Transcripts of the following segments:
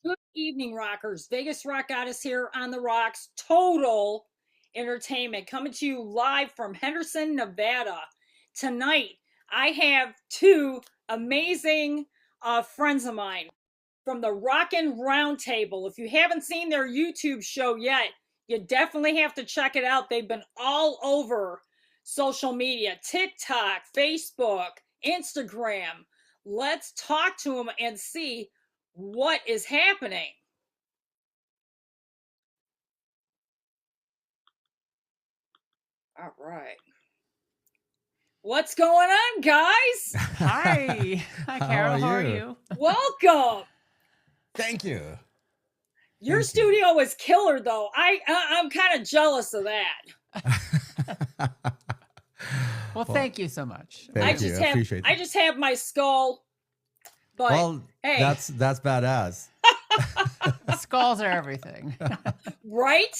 Good evening, rockers. Vegas Rock Goddess here on the Rocks. Total entertainment coming to you live from Henderson, Nevada. Tonight, I have two amazing friends of mine from the Rockin' Roundtable. If you haven't seen their YouTube show yet, you definitely have to check it out. They've been all over social media, TikTok, Facebook, Instagram. Let's talk to them and see what is happening. All right. What's going on, guys? Hi. Hi, Carol. How are you? Welcome. Thank you. Your Thank studio is killer, though. I'm kind of jealous of that. Well, thank you so much. Thank you. I appreciate I it. just have my skull, but Well, hey, that's badass. Skulls are everything. right?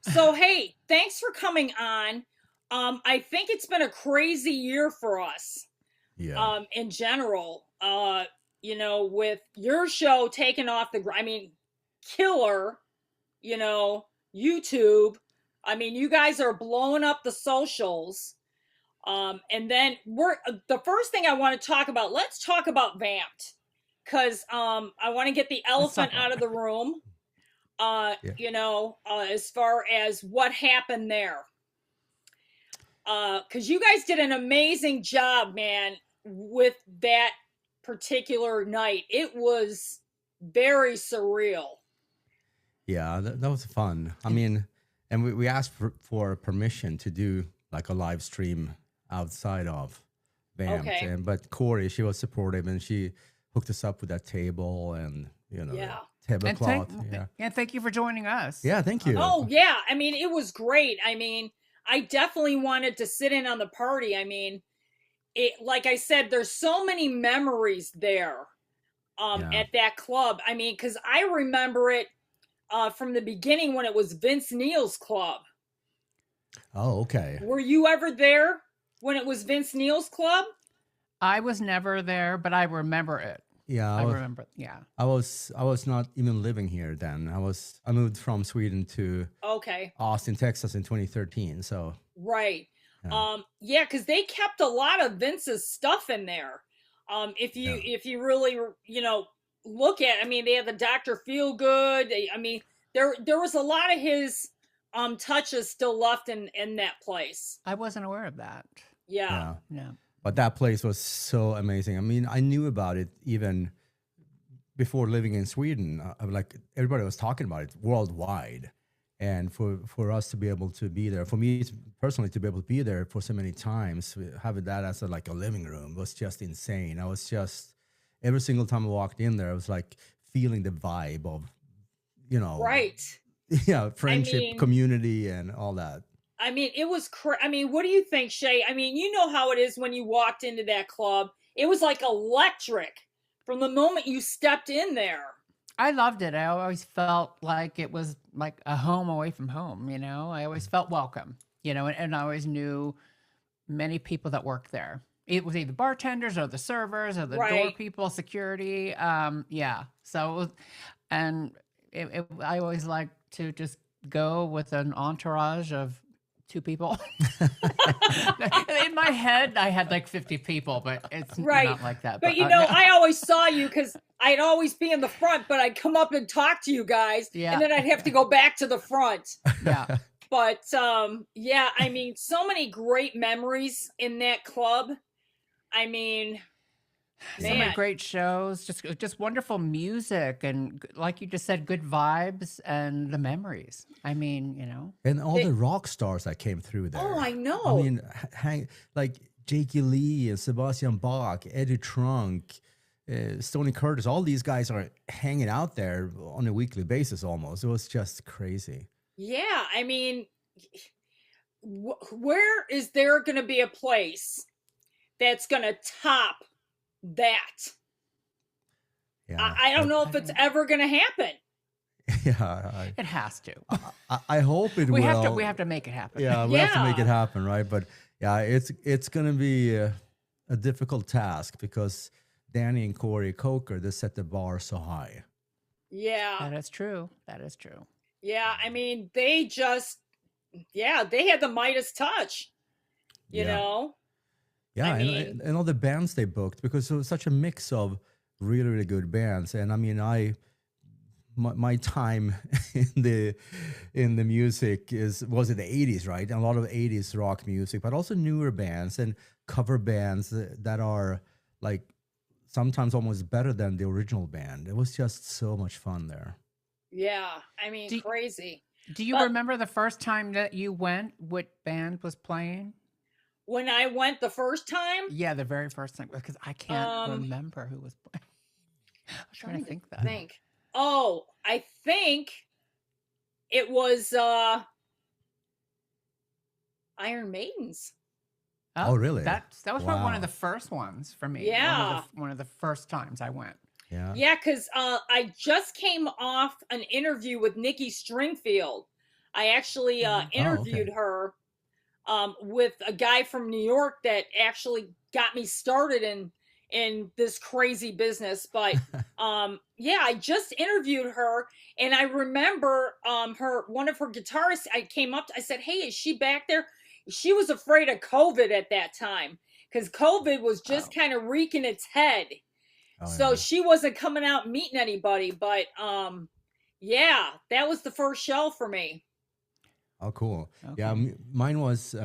So hey, thanks for coming on. I think it's been a crazy year for us. Yeah. In general. With your show taking off killer, YouTube. I mean, you guys are blowing up the socials. And then the first thing I want to talk about, let's talk about Vamped. Because I want to get the elephant out of the room. As far as what happened there. Because you guys did an amazing job, man, with that particular night. It was very surreal. Yeah, that was fun. I mean, and we asked for permission to do like a live stream outside of Vamped. Okay. But Corey, she was supportive and she hooked us up with that table and, Yeah. tablecloth. And thank you for joining us. Yeah, thank you. Oh, yeah. I mean, it was great. I mean, I definitely wanted to sit in on the party. I mean, like I said, there's so many memories there at that club. I mean, because I remember it from the beginning when it was Vince Neil's club. Oh, okay. Were you ever there when it was Vince Neil's club? I was never there, but I remember it. Yeah, I remember. Yeah, I was not even living here then. I moved from Sweden to Austin, Texas in 2013. So right, yeah, because they kept a lot of Vince's stuff in there. If you really look at, I mean, they had the Dr. Feelgood. I mean, there was a lot of his touches still left in that place. I wasn't aware of that. Yeah. But that place was so amazing. I mean, I knew about it even before living in Sweden. Like everybody was talking about it worldwide, and for us to be able to be there, for me personally to be able to be there for so many times, having that as a living room was just insane. I was just every single time I walked in there, I was like feeling the vibe of, right, yeah, friendship, community, and all that. I mean, it was I mean, what do you think, Shay? I mean, you know how it is when you walked into that club. It was like electric from the moment you stepped in there. I loved it. I always felt like it was like a home away from home, I always felt welcome, and I always knew many people that worked there. It was either bartenders or the servers or the door people, security. Yeah. So it was, and I always like to just go with an entourage of 2 people. In my head, I had like 50 people, but it's not like that. But I always saw you because I'd always be in the front, but I'd come up and talk to you guys, and then I'd have to go back to the front. Yeah. But yeah, I mean, so many great memories in that club. I mean, so many great shows, just wonderful music, and like you just said, good vibes and the memories. I mean, and all the rock stars that came through there. Oh, I know. I mean, like Jakey Lee and Sebastian Bach, Eddie Trunk, Stoney Curtis. All these guys are hanging out there on a weekly basis almost. It was just crazy. Yeah, I mean, where is there going to be a place that's going to top that? Yeah, I don't know if it's ever going to happen. Yeah, it has to. I hope it will. We have to make it happen. Yeah, we have to make it happen, right? But yeah, it's going to be a difficult task because Danny and Corey Coker, they set the bar so high. Yeah. That is true. That is true. Yeah. I mean, they just, yeah, they had the Midas touch, you Yeah. know? Yeah, I mean, and all the bands they booked, because it was such a mix of really really good bands. And I mean, my time in the music was in the 80s, right? And a lot of 80s rock music, but also newer bands and cover bands that are like sometimes almost better than the original band. It was just so much fun there. yeah. I mean, Do, crazy. do you But remember the first time that you went? What band was playing? when I went the first time, Yeah, the very first time, because I can't um, remember who was playing. I was trying to think that. think. Oh, I think it was Iron Maidens. Oh, really? That was probably one of Wow. the first ones for me. Yeah. One of the first times I went. Yeah. Yeah, because I just came off an interview with Nikki Stringfield. I actually interviewed her with a guy from New York that actually got me started in this crazy business. But yeah, I just interviewed her, and I remember one of her guitarists. I came up, I said, "Hey, is she back there?" She was afraid of COVID at that time because COVID was just kind of wreaking its head. Oh, So yeah. she wasn't coming out and meeting anybody, but yeah, that was the first show for me. Oh, cool. Okay. Yeah, mine was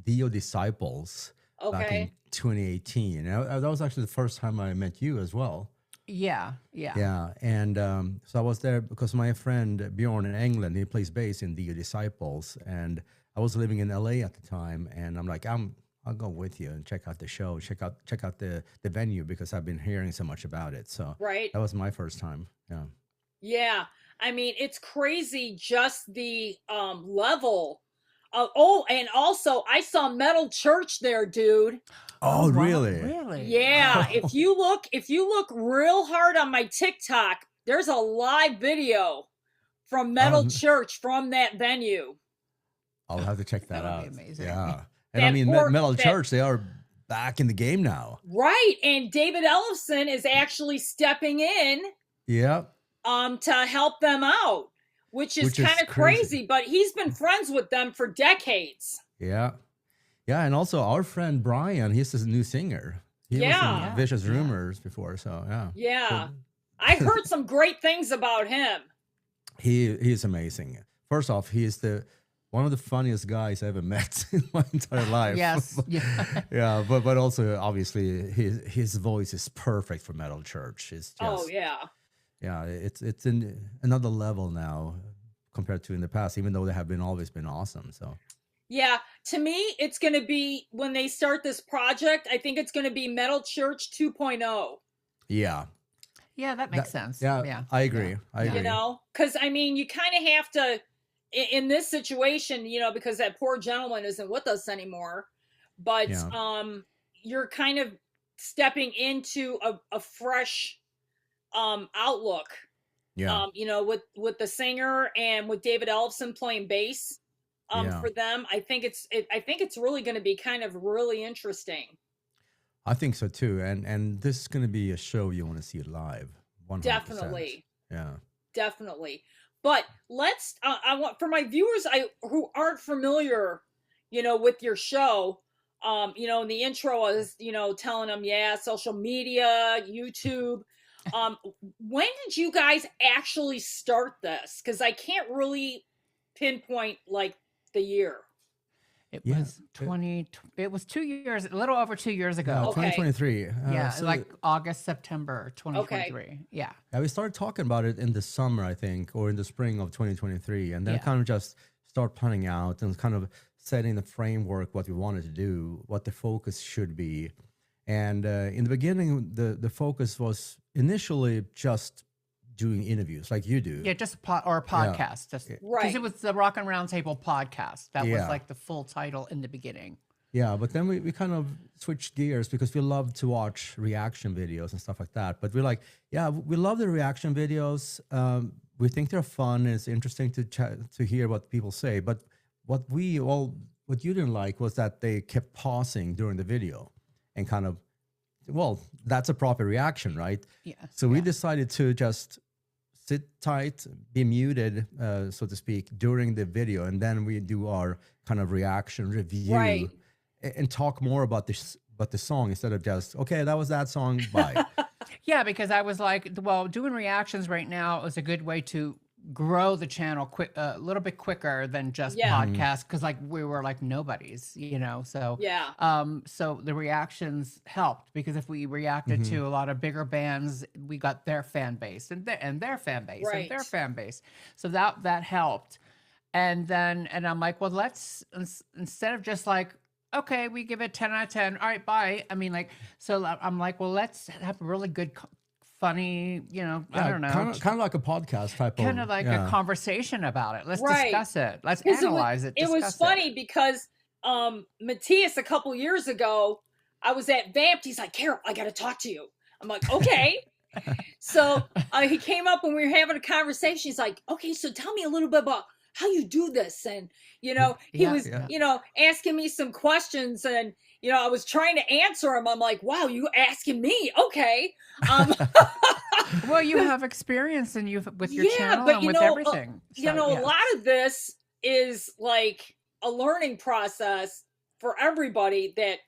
Dio Disciples back in Okay. 2018. That was actually the first time I met you as well. Yeah. Yeah, and so I was there because my friend Bjorn in England, he plays bass in Dio Disciples, and I was living in LA at the time, and I'm like, I'll go with you and check out the show, check out the venue, because I've been hearing so much about it. So Right. that was my first time. Yeah. Yeah. I mean, it's crazy just the level of, oh, and also I saw Metal Church there, dude. Oh, wow, really? Really? Yeah, Wow. if you look real hard on my TikTok, there's a live video from Metal Oh, Church from that venue. I'll have to check that That would out. be amazing. Yeah. And I mean, Metal Church, they are back in the game now. Right, and David Ellefson is actually stepping in Yeah. to help them out, which is kind of crazy, but he's been friends with them for decades. Yeah. Yeah, and also our friend Brian, he's a new singer. He was in Vicious Rumors before, so yeah. Yeah. I heard some great things about him. He is amazing. First off, he is one of the funniest guys I ever met in my entire life. Yes. Yeah, but also obviously his voice is perfect for Metal Church. It's just, yeah, it's in another level now compared to in the past, even though they have always been awesome. So yeah, to me, it's going to be, when they start this project, I think it's going to be Metal Church 2.0. yeah. Yeah, that makes sense. Yeah, I agree. Yeah. I agree. You know, because I mean, you kind of have to, in this situation, you know, because that poor gentleman isn't with us anymore, but you're kind of stepping into a fresh outlook. Yeah. You know, with the singer and with David Ellefson playing bass for them, I think it's really going to be kind of really interesting. I think so too, and this is going to be a show you want to see live. 100%. Definitely. Yeah. Definitely. But let's. I want, for my viewers who aren't familiar, you know, with your show. You know, in the intro, I was, you know, telling them, social media, YouTube. When did you guys actually start this? Because I can't really pinpoint like the year. It was it was 2 years, a little over 2 years ago. No, 2023. So like August, September 2023. Okay. Yeah. We started talking about it in the summer, I think, or in the spring of 2023. And then kind of just start planning out and kind of setting the framework, what we wanted to do, what the focus should be. And in the beginning, the focus was initially just doing interviews like you do. Yeah, just or a podcast. Just because it was the Rockin' Roundtable podcast. That was like the full title in the beginning. Yeah, but then we kind of switched gears because we love to watch reaction videos and stuff like that. But we're like, we love the reaction videos. We think they're fun. It's interesting to hear what people say. But what you didn't like was that they kept pausing during the video and kind of, well, that's a proper reaction, right? Yeah. So we decided to just sit tight, be muted, so to speak, during the video, and then we do our kind of reaction review, Right. and talk more about this about the song instead of just, okay, that was that song, bye. Yeah, because I was like, well, doing reactions right now is a good way to grow the channel a little bit quicker than just Yeah. podcasts, because like we were like nobodies, you know. So Yeah. so the reactions helped, because if we reacted to a lot of bigger bands, we got their fan base and their fan base and their Right. fan base. So that helped. And then I'm like, well, let's instead of just like, okay, we give it 10 out of 10. All right, bye. I mean, like, so I'm like, well, let's have a really good, funny, you know, I don't know, kind of like a podcast type kind of of like a conversation about it. Let's Right. discuss it. Let's 'Cause analyze it. It was discuss funny because Matthias a couple years ago, I was at Vamped. He's like, Carol, I got to talk to you. I'm like, okay. So he came up when we were having a conversation. He's like, okay, so tell me a little bit about how you do this. And, you know, he Yeah, was, yeah. you know, asking me some questions, and, you know, I was trying to answer him. I'm like, wow, you asking me? Okay. Well, you have experience and you've with your Yeah, channel but and you with know, everything. you So, know, yeah. a lot of this is like a learning process for everybody that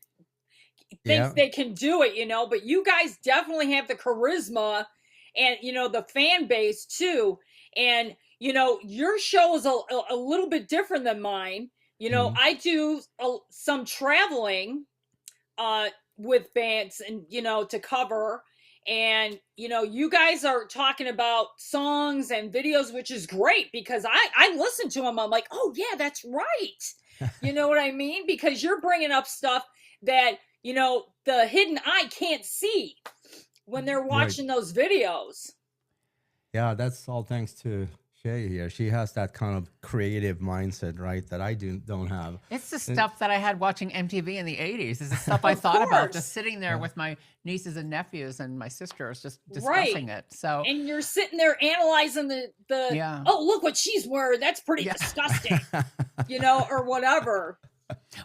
thinks they can do it, you know, but you guys definitely have the charisma and, you know, the fan base too. And, you know, your show is a little bit different than mine. You know, I do some traveling with bands and, you know, to cover. And, you know, you guys are talking about songs and videos, which is great because I listen to them. I'm like, oh, yeah, that's right. You know what I mean? Because you're bringing up stuff that, you know, the hidden eye can't see when they're watching those videos. Yeah, that's all thanks to Shay here. She has that kind of creative mindset, right? That I don't have. It's the stuff that I had watching MTV in the 80s. It's the stuff I thought about just sitting there with my nieces and nephews and my sisters just discussing it. So, and you're sitting there analyzing the oh, look what she's wearing. That's pretty disgusting. You know, or whatever.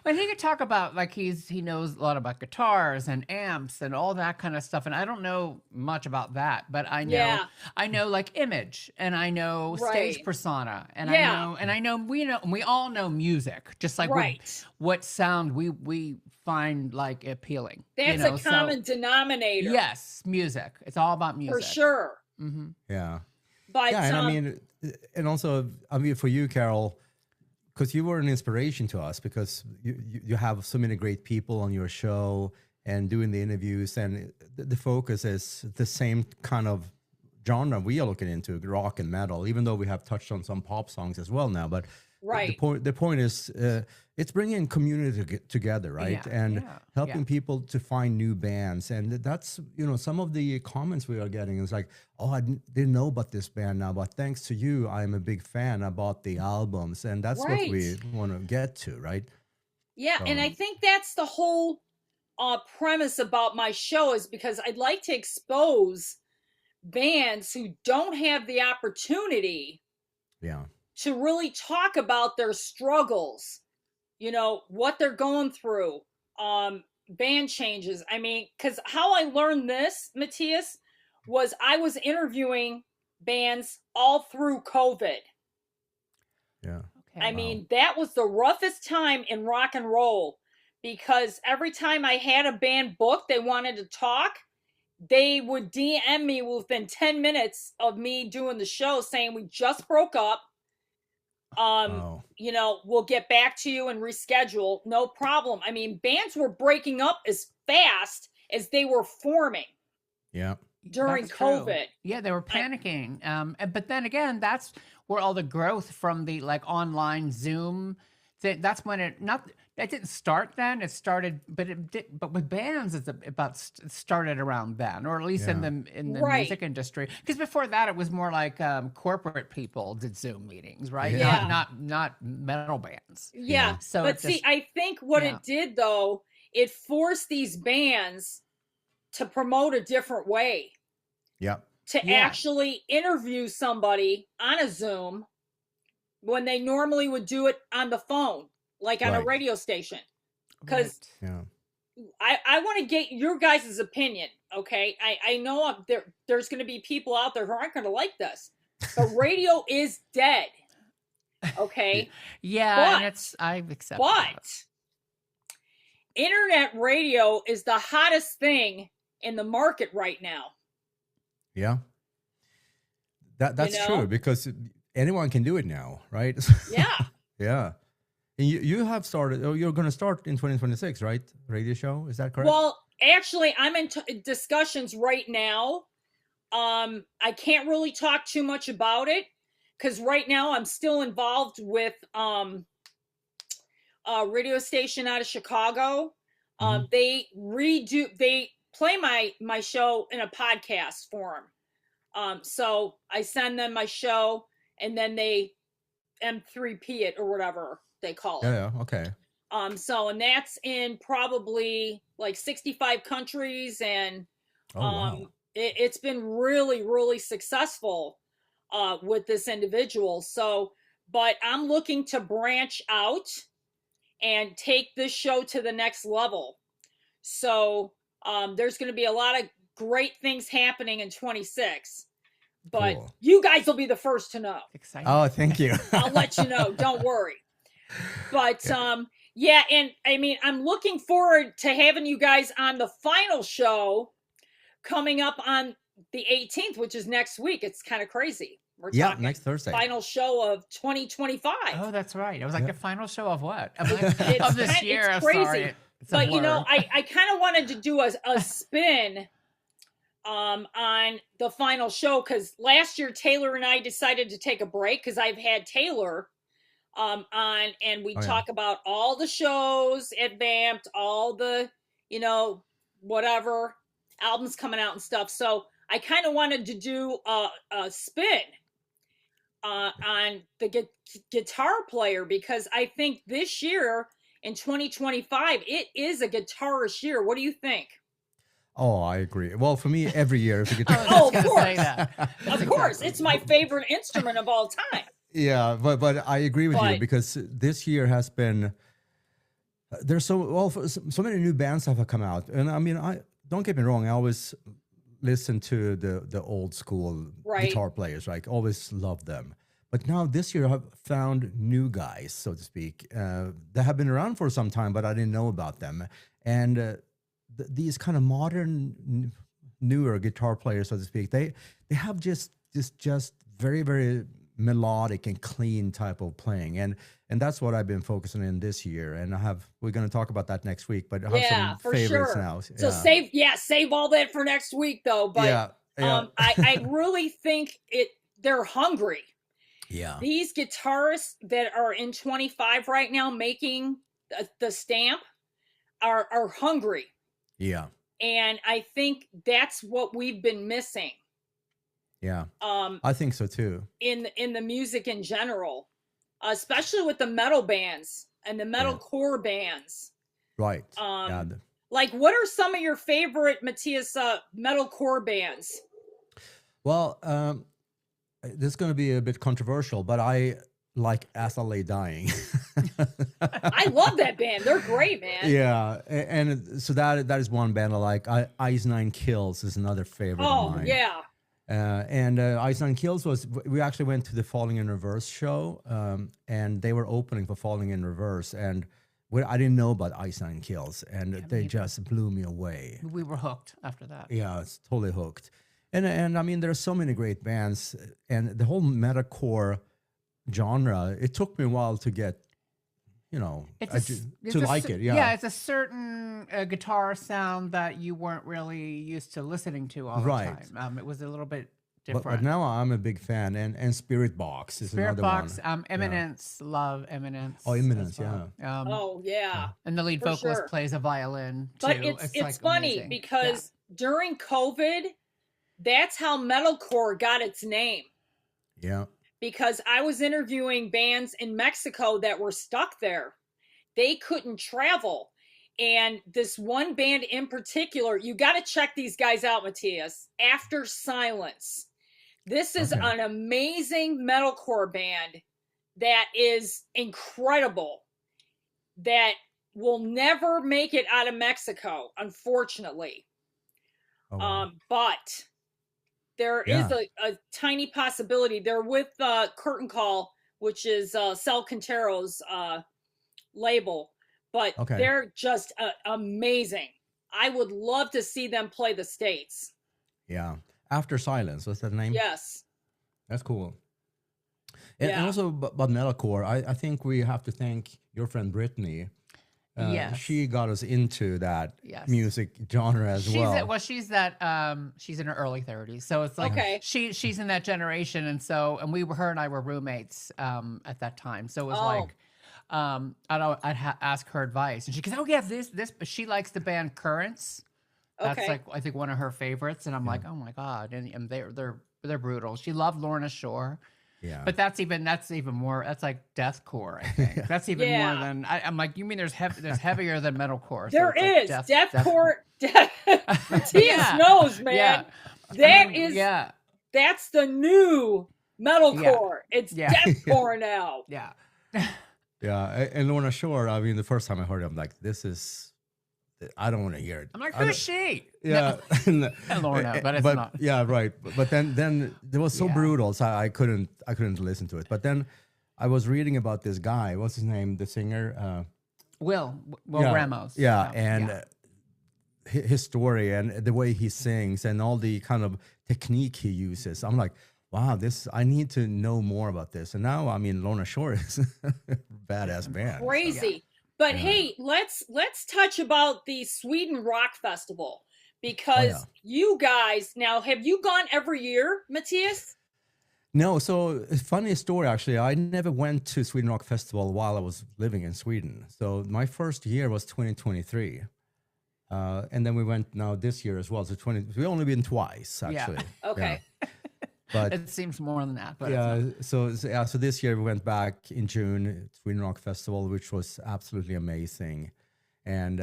Well, he could talk about like he knows a lot about guitars and amps and all that kind of stuff, and I don't know much about that, but I know like image, and I know stage persona, and I know we all know music, just like what sound we find like appealing. That's a common denominator. Yes, music. It's all about music for sure. Mm-hmm. Yeah, but and I mean, and also I mean for you, Carol. Because you were an inspiration to us, because you have so many great people on your show and doing the interviews, and the focus is the same kind of genre we are looking into, rock and metal, even though we have touched on some pop songs as well now. But the point is it's bringing community together, right? And helping people to find new bands. And that's, you know, some of the comments we are getting is like, oh, I didn't know about this band now, but thanks to you, I'm a big fan about the albums. And that's what we want to get to, right? Yeah, and I think that's the whole premise about my show, is because I'd like to expose bands who don't have the opportunity to really talk about their struggles, you know, what they're going through, band changes. I mean, because how I learned this, Matthias, was I was interviewing bands all through COVID. Yeah. Okay. I mean, that was the roughest time in rock and roll, because every time I had a band booked, they wanted to talk, they would DM me within 10 minutes of me doing the show saying, we just broke up. You know, we'll get back to you and reschedule. No problem. I mean, bands were breaking up as fast as they were forming. Yeah. During COVID. Yeah, they were panicking. But then again, that's where all the growth from the like online Zoom thing, that's when it didn't start then. It started, but it did. But with bands, it started around then, or at least in the music industry. Because before that, it was more like corporate people did Zoom meetings, right? Yeah. Not metal bands. Yeah. So, but see, I think what it did though, it forced these bands to promote a different way. Yep. To actually interview somebody on a Zoom when they normally would do it on the phone, like on a radio station. Because I want to get your guys' opinion, okay? I know there's going to be people out there who aren't going to like this, but radio is dead. Okay. Yeah, and I've accepted that. But internet radio is the hottest thing in the market right now. Yeah. That's true, because anyone can do it now, right? Yeah. Yeah. And you have started, you're going to start in 2026, right? Radio show, is that correct? Well, actually, I'm in discussions right now. I can't really talk too much about it because right now I'm still involved with a radio station out of Chicago. They play my show in a podcast form. So I send them my show and then they M3P it or whatever they call it. Yeah, okay. So, and that's in probably like 65 countries, and wow. It's been really, really successful with this individual. So, but I'm looking to branch out and take this show to the next level. So, there's going to be a lot of great things happening in 26. But cool. You guys will be the first to know. Exciting. Oh, thank you. I'll let you know. Don't worry. But yeah, and I mean, I'm looking forward to having you guys on the final show coming up on the 18th, which is next week. It's kind of crazy. We're talking next Thursday. Final show of 2025. Oh, that's right. I was like, the final show of what? It's of this year. It's crazy. Sorry. But I kind of wanted to do a spin on the final show, because last year Taylor and I decided to take a break because I've had Taylor on, and we talk about all the shows at Vamped, all the whatever albums coming out and stuff. So I kind of wanted to do a spin on the guitar player, because I think this year in 2025 it is a guitarist year. What do you think? Oh, I agree. Well, for me, every year is a guitar. Of course. Of course. It's my favorite instrument of all time. Yeah, but I agree with you, because this year has been, there's so many new bands have come out. And I mean, don't get me wrong, I always listen to the old school guitar players, right? Always love them. But now this year I've found new guys, so to speak, that have been around for some time, but I didn't know about them. And these kind of modern, newer guitar players, so to speak, they have just very, very melodic and clean type of playing, and that's what I've been focusing in this year. And we're going to talk about that next week. But I have some favorites now. So save all that for next week, though. But I really think they're hungry. Yeah, these guitarists that are in 25 right now making the stamp are hungry. Yeah. And I think that's what we've been missing. Yeah. I think so too. In the music in general, especially with the metal bands and the metalcore bands. Right. Like, what are some of your favorite, Matthias, metalcore bands? Well, this is going to be a bit controversial, but I like As I Lay Dying. I love that band. They're great, man. Yeah, and so that is one band I like. Ice Nine Kills is another favorite of mine. Yeah. And Ice Nine Kills we actually went to the Falling in Reverse show, and they were opening for Falling in Reverse, and I didn't know about Ice Nine Kills, and they just blew me away. We were hooked after that. Yeah, it's totally hooked. And I mean, there are so many great bands, and the whole metalcore genre, it took me a while to get, to like it. Yeah. Yeah, it's a certain guitar sound that you weren't really used to listening to all the time. It was a little bit different. But now I'm a big fan, and Spirit Box is another one. Eminence, love Eminence. Oh, Eminence, well. And the lead vocalist plays a violin too. But it's funny amazing. Because during COVID, that's how metalcore got its name. Yeah. Because I was interviewing bands in Mexico that were stuck there. They couldn't travel. And this one band in particular, you got to check these guys out, Matthias. After Silence. This is an amazing metalcore band that is incredible, that will never make it out of Mexico, unfortunately. Oh, wow. But there is Yeah. a tiny possibility. They're with Curtain Call, which is Sal Quintero's label, but Okay. they're just amazing. I would love to see them play the States. Yeah. After Silence, what's that name? Yes. That's cool. And Yeah. also about metalcore, I think we have to thank your friend Brittany. Yes. She got us into that Yes. music genre as well. She's in her early 30s, so it's like Okay. she's in that generation, and her and I were roommates at that time, so it was Oh. like I'd ask her advice, and she goes, "Oh yeah, this," but she likes the band Currents. That's Okay. like I think one of her favorites, and I'm like, oh my god, and they're brutal. She loved Lorna Shore. Yeah. But that's even more. That's like deathcore. I think that's even Yeah. more than. I'm like, you mean there's heavier than metalcore? There it's is like deathcore. Matthias knows, man. Yeah. That is Yeah. that's the new metalcore. It's Yeah. deathcore now. Yeah. Yeah. And Lorna Shore, I mean, the first time I heard it, I'm like, this is, I don't want to hear it. I'm like, I who's she? Yeah. Lorna, but it's not. Yeah, right. But then it was so Yeah. brutal, so I couldn't listen to it. But then I was reading about this guy. What's his name? The singer. Will yeah, Ramos. Yeah, Oh, and yeah. his story and the way he sings and all the kind of technique he uses. I'm like, wow, I need to know more about this. And now, I mean, Lorna Shore is a badass band. Crazy. But Yeah. hey, let's touch about the Sweden Rock Festival because you guys now have you gone every year, Matthias? No, so funny story actually. I never went to Sweden Rock Festival while I was living in Sweden. So my first year was 2023. And then we went now this year as well. So we only been twice actually. Okay. Yeah. But It seems more than that. But yeah, it's not. so this year we went back in June, Sweden Rock Festival, which was absolutely amazing. And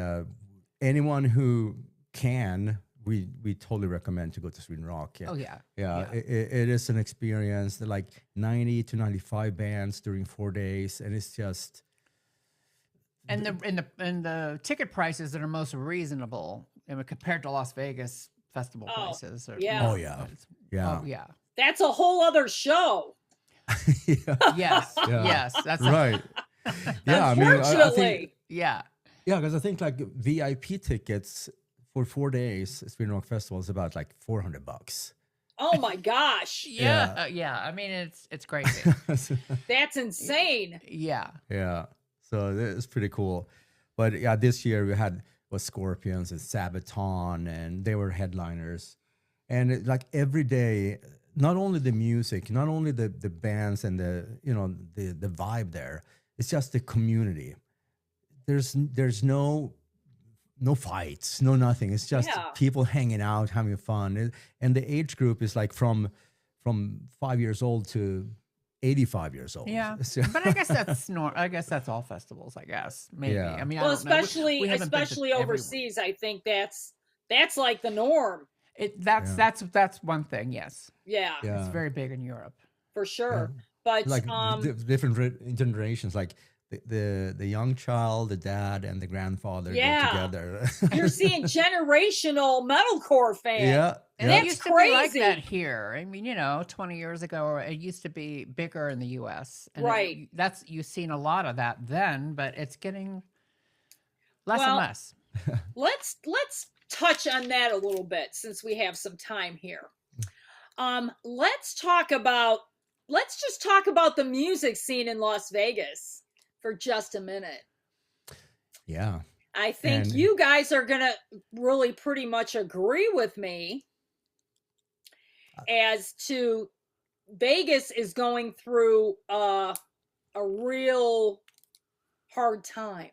anyone who can, we totally recommend to go to Sweden Rock. Oh yeah. Yeah, it is an experience. They're like 90 to 95 bands during 4 days, and it's just And the ticket prices that are most reasonable, compared to Las Vegas festival prices. yeah. Oh, yeah. Yeah. Oh yeah. That's a whole other show. yeah. Yes. Yeah. Yes. That's Right. Yeah, I mean, I think, Unfortunately. yeah. yeah, because I think like VIP tickets for 4 days, Sweden Rock Festival is about like $400. Oh my gosh. Yeah. Yeah. I mean, it's crazy. That's insane. Yeah. Yeah, so it's pretty cool. But yeah, this year we had Scorpions and Sabaton, and they were headliners. And like every day, not only the music, not only the bands and the vibe there, it's just the community. There's no fights, no nothing. It's just people hanging out, having fun. And the age group is like from 5 years old to 85 years old. Yeah. So- But I guess that's all festivals. I guess maybe. Yeah. I mean, Well, I don't know. especially We haven't been to especially everywhere. overseas, I think that's like the norm. That's one thing. Yes. Yeah, Yeah. It's very big in Europe. for sure. But like different generations, like the young child, the dad, and the grandfather Yeah. go together. you're seeing generational metalcore fans. yeah, And yeah. it That's used to be like crazy. that here. I mean, 20 years ago, it used to be bigger in the U.S. And Right. you've seen a lot of that then, but it's getting less Well, and less. Let's touch on that a little bit since we have some time here. Let's just talk about the music scene in Las Vegas for just a minute. Yeah. I think And- you guys are gonna really pretty much agree with me as to Vegas is going through a real hard time.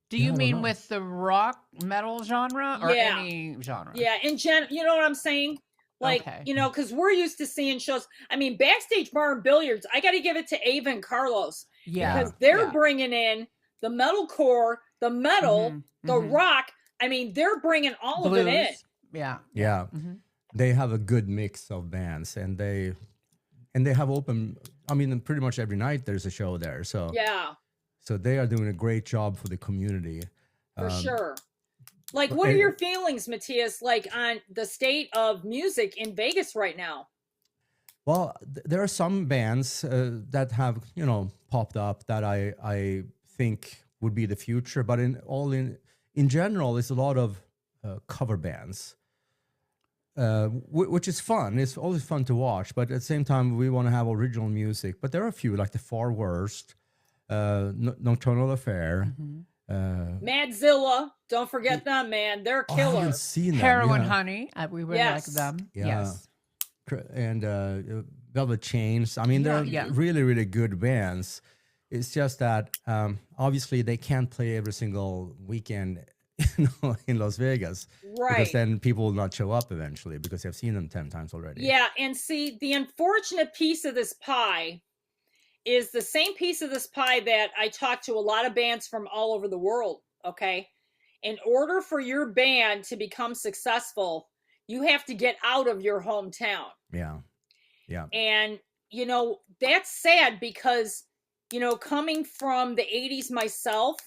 Do Yeah, I you don't mean know. with the rock metal genre or Yeah. any genre? Yeah, you know what I'm saying? Like, Okay. because we're used to seeing shows. I mean, Backstage Bar and Billiards, I got to give it to Ava and Carlos Yeah. because they're yeah. bringing in the metalcore, the metal, Mhm, the mhm. rock. I mean, they're bringing all of it in. Blues. Yeah. Yeah. Mhm. They have a good mix of bands, and they have open. I mean, pretty much every night there's a show there. So Yeah, so they are doing a great job for the community. for sure. Like, what are your feelings, Matthias, like on the state of music in Vegas right now? Well, there are some bands that have, popped up that I think would be the future, but in general, it's a lot of cover bands, which is fun. It's always fun to watch, but at the same time, we want to have original music. But there are a few, like the Far Worst, Nocturnal Affair. Madzilla, don't forget them, man. They're I killer. haven't seen them. Heroin yeah. Honey, we really like them. Yeah. Yes. And Velvet Chains. I mean, they're really, really good bands. It's just that obviously they can't play every single weekend, in Las Vegas, right? Because then people will not show up eventually because they've seen them 10 times already. Yeah, and see, the unfortunate piece of this pie is the same piece of this pie that I talk to a lot of bands from all over the world. Okay, in order for your band to become successful, you have to get out of your hometown. Yeah. And, that's sad because, coming from the 80s myself,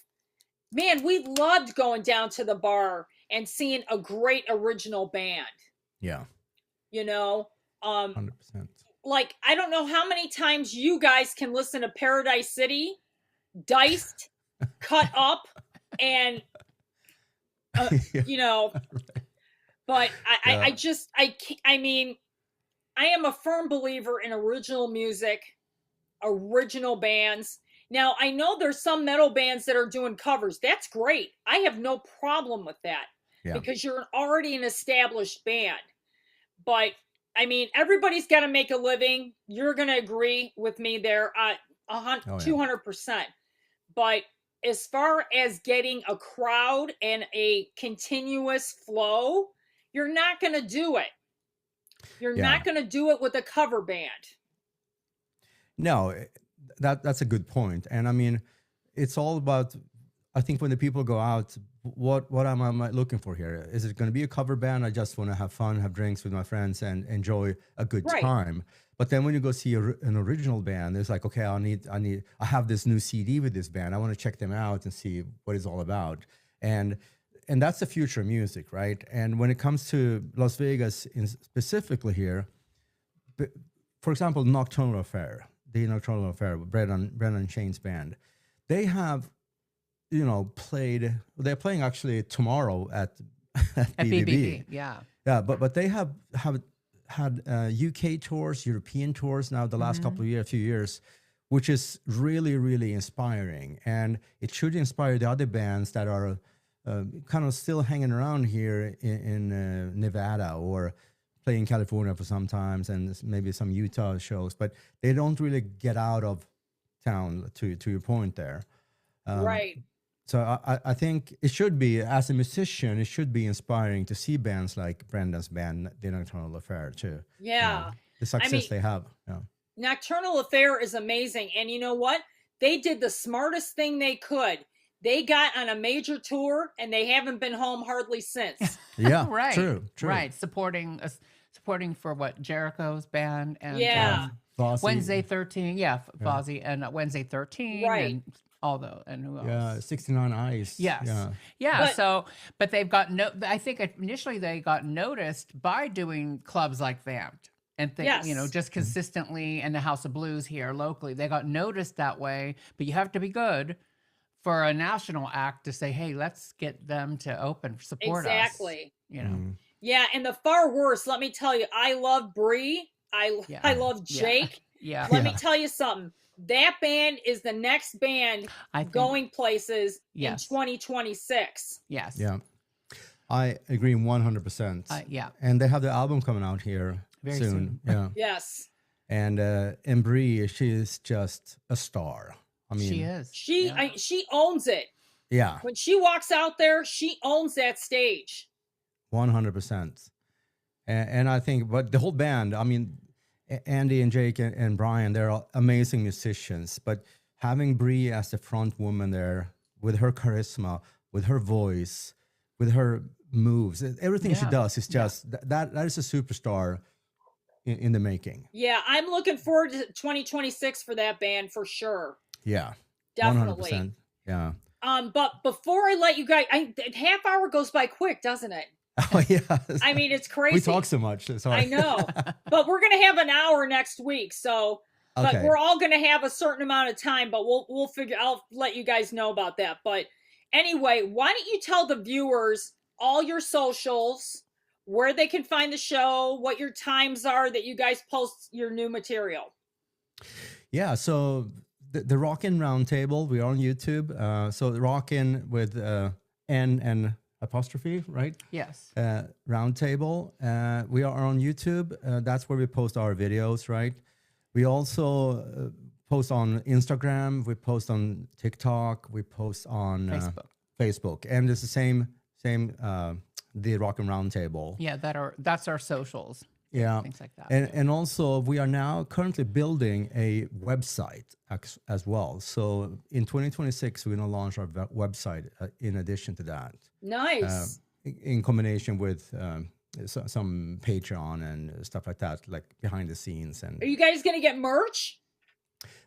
man, we loved going down to the bar and seeing a great original band. Yeah. 100%. 100%. Like, I don't know how many times you guys can listen to Paradise City, diced, cut up, and, Right. But I mean, I am a firm believer in original music, original bands. Now, I know there's some metal bands that are doing covers. That's great. I have no problem with that because you're already an established band. But, I mean, everybody's got to make a living. You're going to agree with me there, 200%. But as far as getting a crowd and a continuous flow, you're not going to do it. You're not going to do it with a cover band. No, that's a good point. And I mean, it's all about, I think when the people go out, what am I looking for here? Is it going to be a cover band? I just want to have fun, have drinks with my friends and enjoy a good time. But then when you go see an original band, it's like, okay, I have this new CD with this band. I want to check them out and see what it's all about. And that's the future of music, right? And when it comes to Las Vegas specifically here, for example, the Nocturnal Affair, Brennan Shane's band, they have, played. They're playing actually tomorrow at BBB. Yeah, but they have had UK tours, European tours now the last few years, which is really, really inspiring, and it should inspire the other bands that are kind of still hanging around here in Nevada or play in California for some times and maybe some Utah shows, but they don't really get out of town, to your point there. Right. So I think it should be, as a musician, it should be inspiring to see bands like Brendan's band, The Nocturnal Affair, too. Yeah. The success they have. Yeah. Nocturnal Affair is amazing. And you know what? They did the smartest thing they could. They got on a major tour and they haven't been home hardly since. Yeah, right. True. Right. Supporting for what, Jericho's band and Wednesday 13. Yeah, Fozzy and Wednesday 13. Right. And and who else? Yeah, 69 Eyes. Yes. Yeah. But they've got I think initially they got noticed by doing clubs like Vamped and just consistently in the House of Blues here locally. They got noticed that way, but you have to be good for a national act to say, hey, let's get them to support us. Exactly. Yeah, and the Far Worst, let me tell you, I love Bree. I love Jake. Yeah. Let me tell you something. That band is the next band going places in 2026. Yes. Yeah. I agree 100%. Yeah. And they have the album coming out here very soon. Yeah. Yes. And Bree, she is just a star. I mean, she is. She owns it. Yeah. When she walks out there, she owns that stage. 100%. And I think, but the whole band, I mean, Andy and Jake and Brian, they're all amazing musicians, but having Bree as the front woman there with her charisma, with her voice, with her moves, everything she does is just, that is a superstar in the making. Yeah, I'm looking forward to 2026 for that band for sure. Yeah. Definitely. 100%. Yeah. But before I let you guys, half hour goes by quick, doesn't it? Oh yeah. I mean, it's crazy. We talk so much. Sorry. I know, but we're gonna have an hour next week, so. But Okay. we're all gonna have a certain amount of time, but we'll figure. I'll let you guys know about that. But anyway, why don't you tell the viewers all your socials, where they can find the show, what your times are that you guys post your new material? Yeah, so the Rockin Roundtable, we are on YouTube. So Rockin with N and apostrophe, right? Yes. Roundtable. We are on YouTube. That's where we post our videos, right? We also post on Instagram. We post on TikTok. We post on Facebook, and it's the same the Rockin Roundtable. Yeah, that's our socials. Yeah, things like that. And also we are now currently building a website as well. So in 2026, we're going to launch our website in addition to that. Nice. In combination with some Patreon and stuff like that, like behind the scenes. And are you guys going to get merch?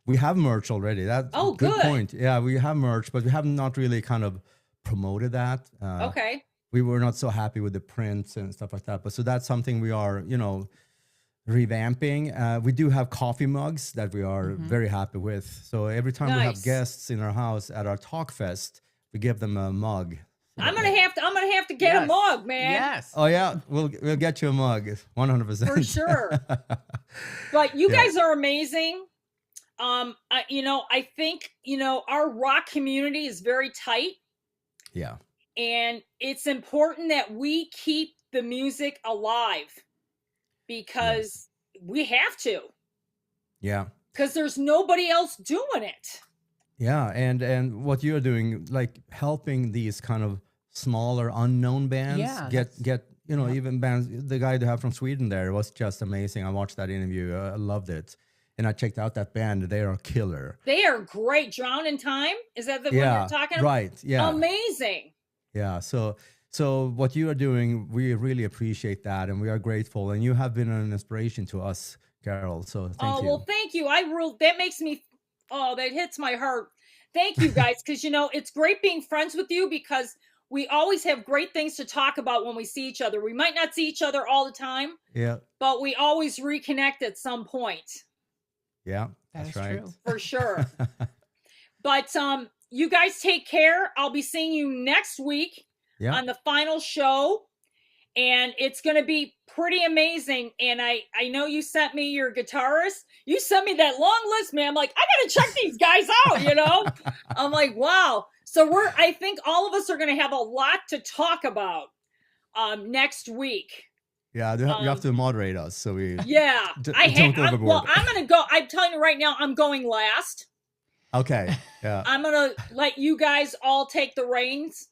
We have merch already. That's a good point. Yeah, we have merch, but we have not really kind of promoted that. Okay. We were not so happy with the prints and stuff like that. But so that's something we are, revamping. We do have coffee mugs that we are very happy with. So every time we have guests in our house at our talk fest, we give them a mug. I'm gonna have to get a mug, man. Yes. Oh yeah, we'll get you a mug, 100%. For sure. But you guys are amazing. I think our rock community is very tight. Yeah. And it's important that we keep the music alive because we have to. Yeah. Because there's nobody else doing it. Yeah, and what you're doing, like helping these kind of smaller unknown bands get even bands. The guy they have from Sweden there was just amazing. I watched that interview. I loved it. And I checked out that band. They are killer. They are great. Drown in Time? Is that the one you're talking about? Right. Yeah. Amazing. Yeah. So what you are doing, we really appreciate that, and we are grateful. And you have been an inspiration to us, Carol. So thank you. Well, thank you. That makes me. That hits my heart. Thank you, guys, because it's great being friends with you because we always have great things to talk about when we see each other. We might not see each other all the time. Yeah. But we always reconnect at some point. Yeah, that's right. True. For sure. But you guys take care. I'll be seeing you next week on the final show. And it's going to be pretty amazing. And I know you sent me your guitarist. You sent me that long list, man. I'm like, I got to check these guys out, I'm like, wow. So I think all of us are going to have a lot to talk about next week. Yeah, you have to moderate us. So we don't go overboard. Well, I'm going to go. I'm telling you right now, I'm going last. Okay. Yeah. I'm going to let you guys all take the reins.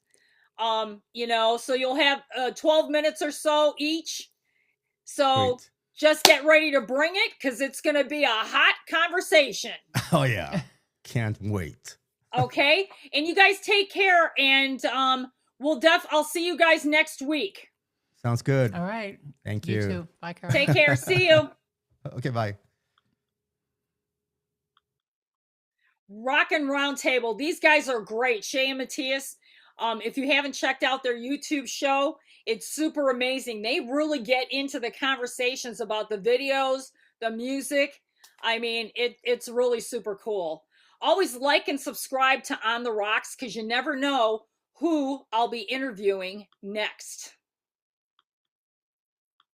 So you'll have 12 minutes or so each. So just get ready to bring it because it's going to be a hot conversation. Oh, yeah. Can't wait. Okay. And you guys take care. And I'll see you guys next week. Sounds good. All right. Thank you. You too. Bye, Carol. Take care. See you. Okay, bye. Rockin' Roundtable. These guys are great. Shay and Matthias. If you haven't checked out their YouTube show, it's super amazing. They really get into the conversations about the videos, the music. I mean, it's really super cool. Always like and subscribe to On the Rocks because you never know who I'll be interviewing next.